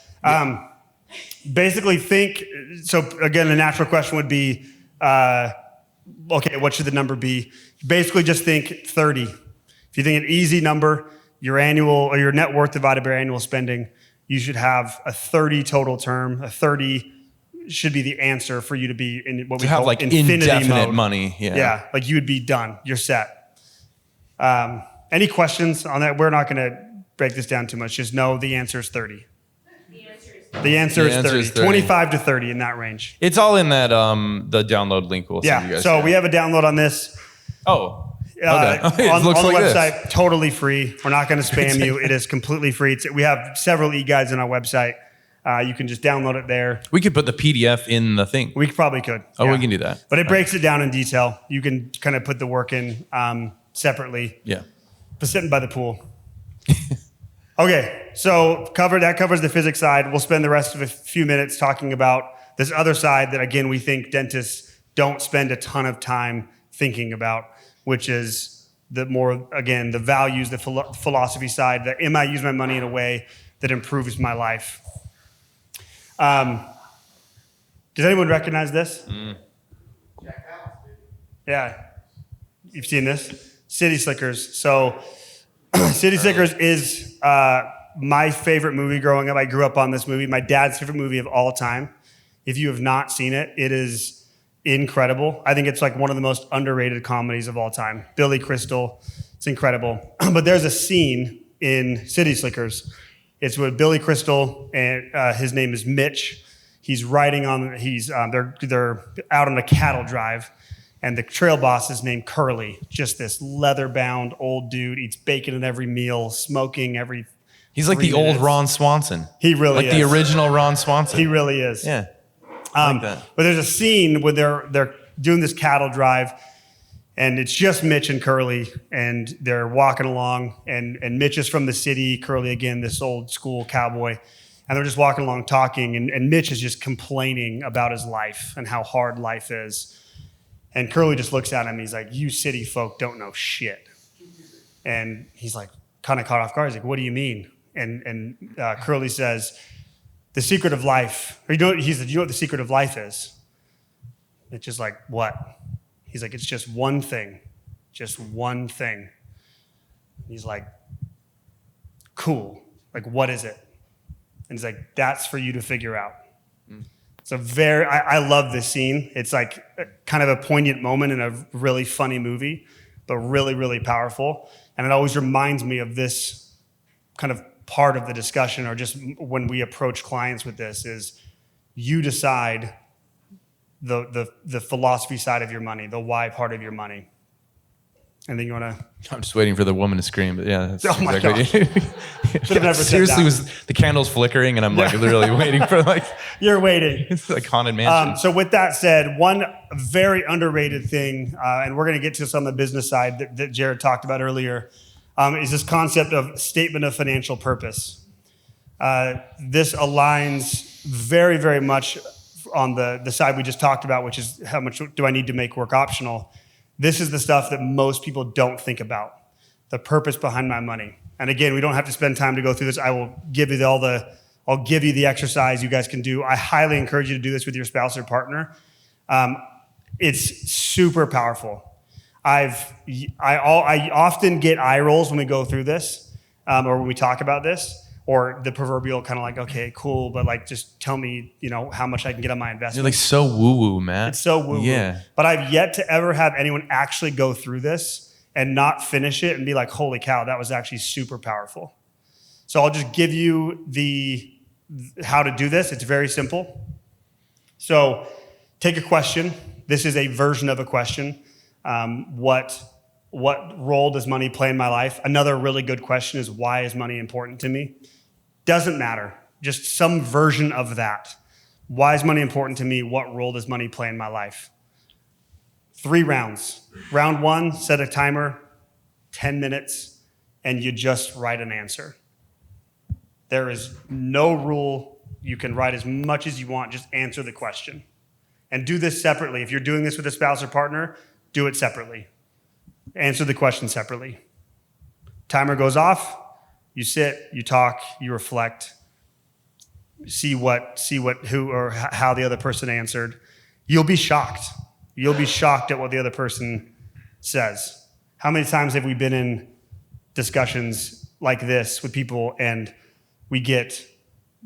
Basically think, so again, the natural question would be, okay, what should the number be? Basically just think 30. If you think an easy number, your annual or your net worth divided by your annual spending, you should have a 30 total term. A 30 should be the answer for you to be in what we To have call like infinity indefinite mode. money. Yeah. Yeah, like you would be done. You're set. Any questions on that? We're not going to break this down too much. Just know the answer is 30. The answer is 30. 25 to 30 in that range. It's all in that the download link we'll send you Yeah. guys. So we have a download on this. Oh. Okay. It On looks the like website, totally free. We're not going to spam you. It is completely free. We have several e-guides on our website. You can just download it there. We could put the PDF in the thing. We probably could. Oh, yeah. we can do that. But it breaks it down in detail. You can kind of put the work in separately. Yeah. But sitting by the pool. Okay, so that covers the physics side. We'll spend the rest of a few minutes talking about this other side that, again, we think dentists don't spend a ton of time thinking about, which is the more, again, the values, the philosophy side, that am I using my money in a way that improves my life? Does anyone recognize this? Yeah, you've seen this? City Slickers. So City Slickers is my favorite movie growing up. I grew up on this movie. My dad's favorite movie of all time. If you have not seen it, it is incredible. I think it's like one of the most underrated comedies of all time. Billy Crystal. It's It's incredible. But there's a scene in City Slickers. It's with Billy Crystal, and his name is Mitch. He's riding on. They're out on a cattle drive, and the trail boss is named Curly. Just this leather-bound old dude, eats bacon at every meal, smoking every. He's like the old Ron Swanson. He really is. Like the original Ron Swanson. He really is. Yeah. Like that. But there's a scene where they're doing this cattle drive, and it's just Mitch and Curly, and they're walking along, and Mitch is from the city, Curly again, this old school cowboy, and they're just walking along talking, and Mitch is just complaining about his life and how hard life is. And Curly just looks at him, he's like, you city folk don't know shit. And he's like, kind of caught off guard. He's like, what do you mean? And Curly says, the secret of life, he said, you know what the secret of life is? It's just like, what? He's like, it's just one thing. Just one thing. And he's like, cool. Like, what is it? And he's like, that's for you to figure out. It's I love this scene. It's like kind of a poignant moment in a really funny movie, but really, really powerful. And it always reminds me of this kind of part of the discussion, or just when we approach clients with this, is you decide the philosophy side of your money, the why part of your money. And then you want to... I'm just waiting for the woman to scream, but yeah. That's oh my exactly. God. Should have never said Seriously, that. was the candles flickering, and I'm like literally waiting for like... You're waiting. It's like Haunted Mansion. So with that said, one very underrated thing, and we're going to get to some of the business side that Jared talked about earlier, is this concept of statement of financial purpose. This aligns very, very much on the side we just talked about, which is how much do I need to make work optional. This is the stuff that most people don't think about, the purpose behind my money. And again, we don't have to spend time to go through this. I will give you I'll give you the exercise you guys can do. I highly encourage you to do this with your spouse or partner. It's super powerful. I often get eye rolls when we go through this, or when we talk about this, or the proverbial kind of like, okay, cool, but like, just tell me, how much I can get on my investment. You're like so woo-woo, man. It's so woo-woo. Yeah. But I've yet to ever have anyone actually go through this and not finish it and be like, holy cow, that was actually super powerful. So I'll just give you how to do this. It's very simple. So take a question. This is a version of a question. What role does money play in my life? Another really good question is, why is money important to me? Doesn't matter. Just some version of that. Why is money important to me? What role does money play in my life? 3 rounds. Round 1, set a timer, 10 minutes, and you just write an answer. There is no rule. You can write as much as you want. Just answer the question. And do this separately. If you're doing this with a spouse or partner, do it separately. Answer the question separately. Timer goes off. You sit, you talk, you reflect, see who or how the other person answered. You'll be shocked. You'll be shocked at what the other person says. How many times have we been in discussions like this with people, and we get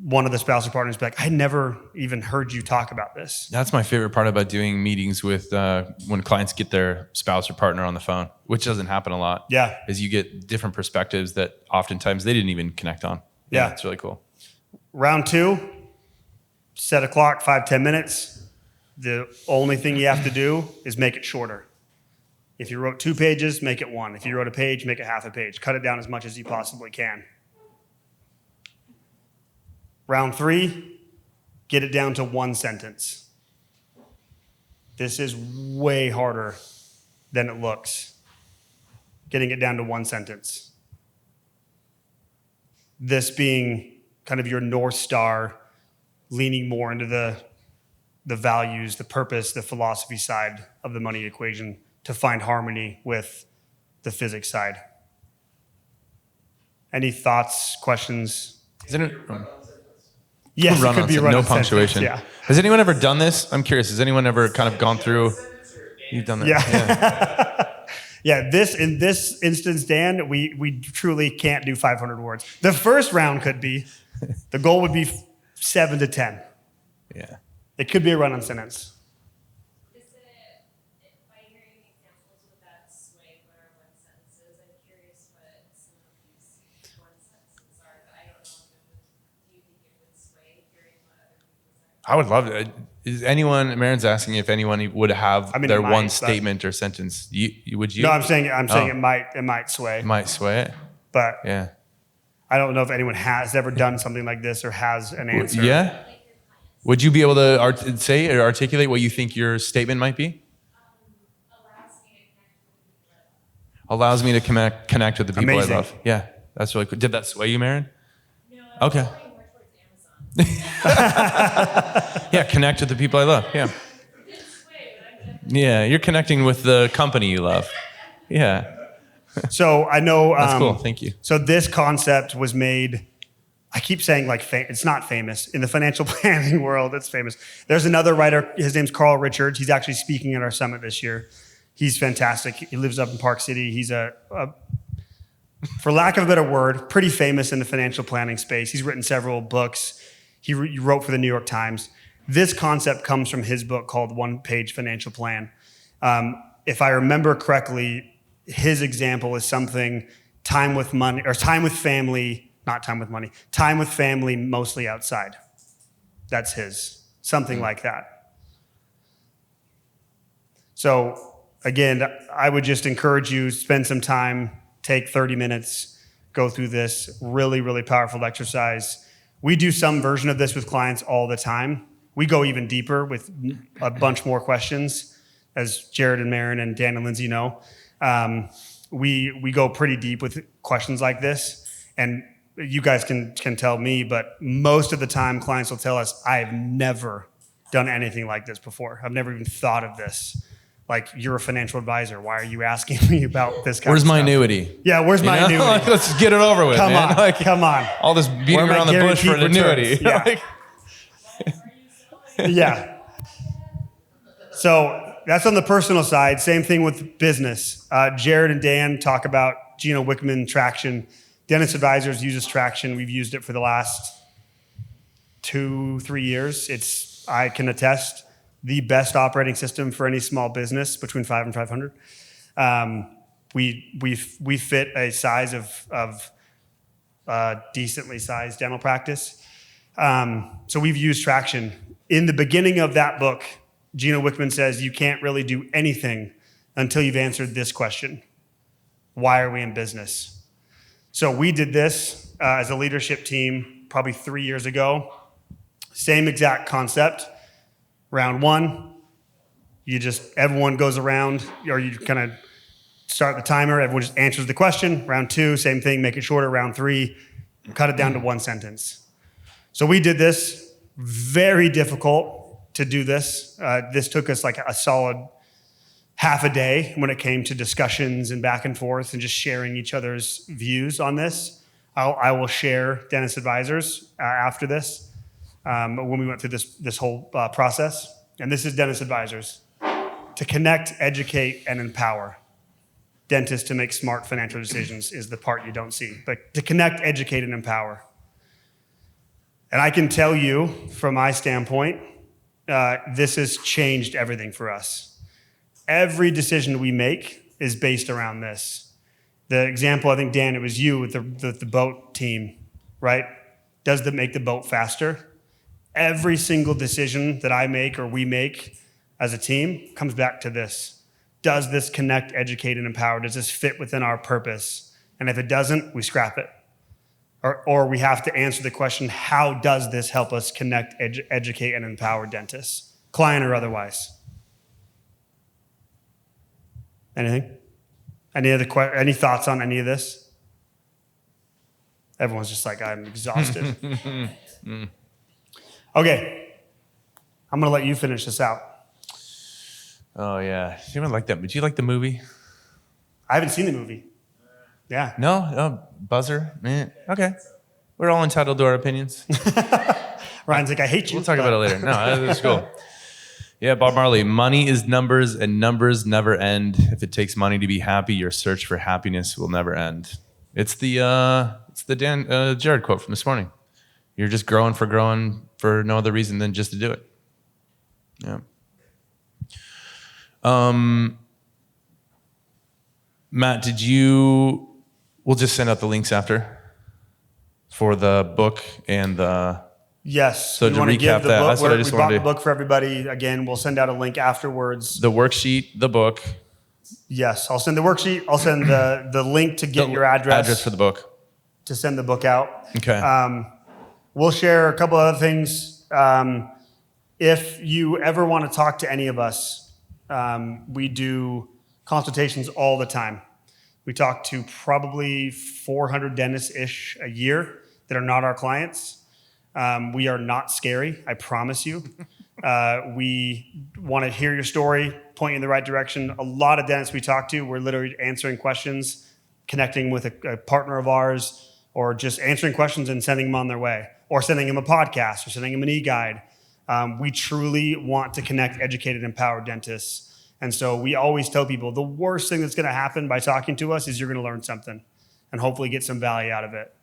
one of the spouse or partners be like, I never even heard you talk about this. That's my favorite part about doing meetings with when clients get their spouse or partner on the phone, which doesn't happen a lot. Yeah. Is you get different perspectives that oftentimes they didn't even connect on. Yeah. It's really cool. Round 2, set a clock, 5-10 minutes. The only thing you have to do is make it shorter. If you wrote 2 pages, make it 1. If you wrote a page, make it half a page. Cut it down as much as you possibly can. Round 3, get it down to 1 sentence. This is way harder than it looks, getting it down to 1 sentence. This being kind of your North Star, leaning more into the values, the purpose, the philosophy side of the money equation to find harmony with the physics side. Any thoughts, questions? Yes, it could be no punctuation. Yeah. Has anyone ever done this? I'm curious. Has anyone ever kind of gone through? You've done that. Yeah. Yeah. In this instance, Dan, we truly can't do 500 words. The first round could be. The goal would be 7 to 10. Yeah. It could be a run-on sentence. Is it, by hearing examples with that sway, what are 1 sentences? I'm I would love it. Is anyone? Marin's asking if anyone would have I mean, their it might, one but- statement or sentence. Would you? No, I'm saying Oh. it might sway, Might sway it. but Yeah. I don't know if anyone has ever done something like this or has an answer. Yeah. Would you be able to say or articulate what you think your statement might be? Allows me to connect with the people Amazing. I love. Yeah, that's really cool. Did that sway you, Marin? No, I'm Okay. going more towards Amazon. Yeah, connect with the people I love. Yeah. It didn't sway, but I'm definitely. Yeah, you're connecting with the company you love. Yeah. So I know. That's cool. Thank you. So this concept was made. I keep saying like it's not famous in the financial planning world. It's famous. There's another writer. His name's Carl Richards. He's actually speaking at our summit this year. He's fantastic. He lives up in Park City. He's for lack of a better word, pretty famous in the financial planning space. He's written several books. He wrote for the New York Times. This concept comes from his book called One Page Financial Plan. If I remember correctly, his example is something time with money or time with family, not time with money, time with family mostly outside. That's his, something like that. So again, I would just encourage you, spend some time, take 30 minutes, go through this really, really powerful exercise. We do some version of this with clients all the time. We go even deeper with a bunch more questions, as Jared and Marin and Dan and Lindsay know. We go pretty deep with questions like this, and you guys can tell me, but most of the time clients will tell us, I have never done anything like this before. I've never even thought of this. Like, you're a financial advisor. Why are you asking me about this kind Where's of stuff? my annuity? Yeah, where's my annuity? Like, let's get it over with, Come man. on, Like, come on. all this beating Where are my around the bush for an guaranteed annuity. returns? Yeah. Yeah. So that's on the personal side. Same thing with business. Jared and Dan talk about Gino Wickman Traction. Dennis Advisors uses Traction. We've used it for the last 2-3 years. It's, I can attest, the best operating system for any small business between 5 and 500. We fit a size of decently sized dental practice. So we've used Traction. In the beginning of that book, Gino Wickman says you can't really do anything until you've answered this question. Why are we in business? So we did this as a leadership team probably 3 years ago. Same exact concept. Round one, everyone goes around, or you kind of start the timer, everyone just answers the question. Round two, same thing, make it shorter. Round three, cut it down to one sentence. So we did this, very difficult to do this. This took us like a solid half a day when it came to discussions and back and forth and just sharing each other's views on this. I will share Dennis Advisors after this. When we went through this whole process. And this is Dennis Advisors. To connect, educate, and empower dentists to make smart financial decisions is the part you don't see. But to connect, educate, and empower. And I can tell you, from my standpoint, this has changed everything for us. Every decision we make is based around this. The example, I think, Dan, it was you with the boat team, right? Does that make the boat faster? Every single decision that I make or we make as a team comes back to this. Does this connect, educate, and empower? Does this fit within our purpose? And if it doesn't, we scrap it. Or we have to answer the question, how does this help us connect, educate, and empower dentists, client or otherwise? Anything? Any thoughts on any of this? Everyone's just like, I'm exhausted. Okay, I'm gonna let you finish this out. Oh yeah, anyone like that? Did you like the movie? I haven't seen the movie. Yeah. No, oh, buzzer. Man, okay. We're all entitled to our opinions. Ryan's like, I hate you. We'll talk about it later. No, that's cool. Yeah, Bob Marley. Money is numbers, and numbers never end. If it takes money to be happy, your search for happiness will never end. It's the Jared quote from this morning. You're just growing for no other reason than just to do it. Yeah. Matt, we'll just send out the links after for the book and the Yes. So we to wanna recap give the that, book- that's what I just we bought wanted the to- book for everybody. Again, we'll send out a link afterwards. The worksheet, the book, Yes, I'll send the worksheet. I'll send the link to get your address for the book. to send the book out. Okay. We'll share a couple other things. If you ever want to talk to any of us, we do consultations all the time. We talk to probably 400 dentists-ish a year that are not our clients. We are not scary, I promise you. We want to hear your story, point you in the right direction. A lot of dentists we talk to, we're literally answering questions, connecting with a partner of ours, or just answering questions and sending them on their way, or sending them a podcast, or sending them an e-guide. We truly want to connect educated, empowered dentists. And so we always tell people the worst thing that's going to happen by talking to us is you're going to learn something and hopefully get some value out of it.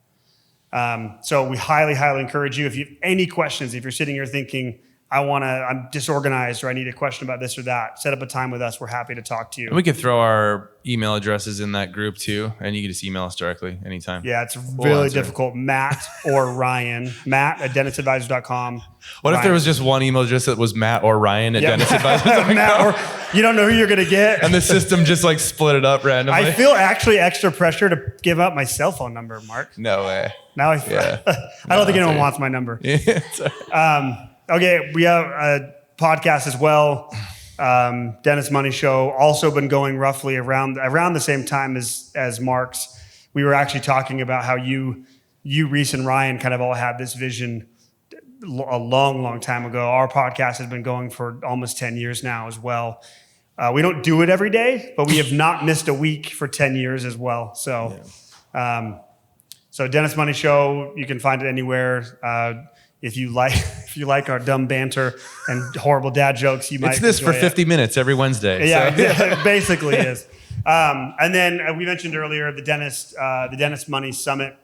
So we highly, highly encourage you. If you have any questions, if you're sitting here thinking, I'm disorganized or I need a question about this or that, set up a time with us. We're happy to talk to you. And we could throw our email addresses in that group too, and you can just email us directly anytime. Yeah, it's We'll really answer. difficult. Matt or Ryan. Matt at dentistadvisor.com. What if there was just one email address that was Matt or Ryan at Yeah. dentistadvisor.com? Matt, or you don't know who you're going to get. And the system just like split it up randomly? I feel actually extra pressure to give up my cell phone number, Mark. No way. Now Yeah. I don't think anyone okay. wants my number. Yeah, it's all right. Okay, we have a podcast as well. Dennis Money Show, also been going roughly around the same time as Mark's. We were actually talking about how you, Reese, and Ryan kind of all had this vision a long, long time ago. Our podcast has been going for almost 10 years now as well. We don't do it every day, but we have not missed a week for 10 years as well. So, so Dennis Money Show, you can find it anywhere. If you like our dumb banter and horrible dad jokes, you might. It's this for enjoy 50 minutes every Wednesday. Yeah, so. it basically is. And then we mentioned earlier the Dentist Money Summit.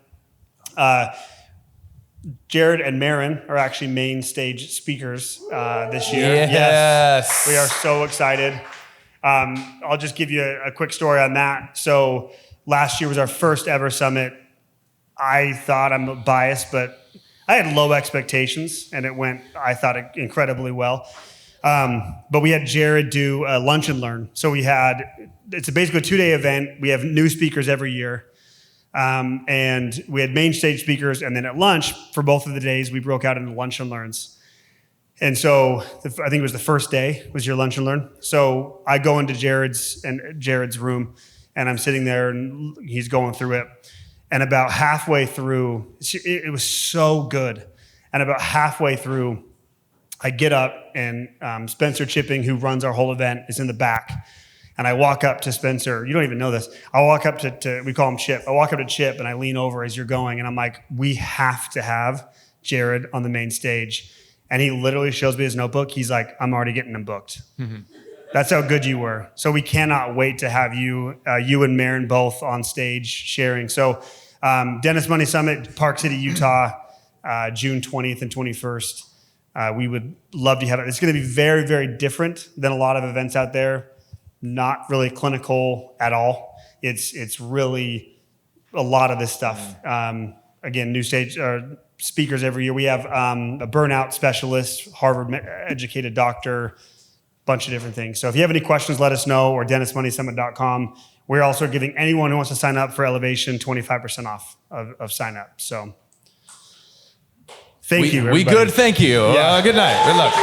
Jared and Marin are actually main stage speakers this year. Yes. We are so excited. I'll just give you a quick story on that. So last year was our first ever summit. I thought, I'm biased, but I had low expectations, and it went, I thought, incredibly well. But we had Jared do a lunch and learn. So it's basically a 2-day event. We have new speakers every year. And we had main stage speakers, and then at lunch, for both of the days, we broke out into lunch and learns. And so I think it was the first day was your lunch and learn. So I go into Jared's room, and I'm sitting there, and he's going through it. And about halfway through, it was so good. And about halfway through, I get up, and Spencer Chipping, who runs our whole event, is in the back. And I walk up to Spencer. You don't even know this. I walk up to we call him Chip. I walk up to Chip, and I lean over as you're going, and I'm like, we have to have Jared on the main stage. And he literally shows me his notebook. He's like, I'm already getting him booked. Mm-hmm. That's how good you were. So we cannot wait to have you and Marin both on stage sharing. So Dennis Money Summit, Park City, Utah, June 20th and 21st. We would love to have it. It's going to be very, very different than a lot of events out there. Not really clinical at all. It's really a lot of this stuff. Again, new stage speakers every year. We have a burnout specialist, Harvard-educated doctor, bunch of different things. So if you have any questions, let us know, or DennisMoneySummit.com. We're also giving anyone who wants to sign up for Elevation 25% off of sign up. So thank you, everybody. We good, thank you. Yeah. Good night. Good luck.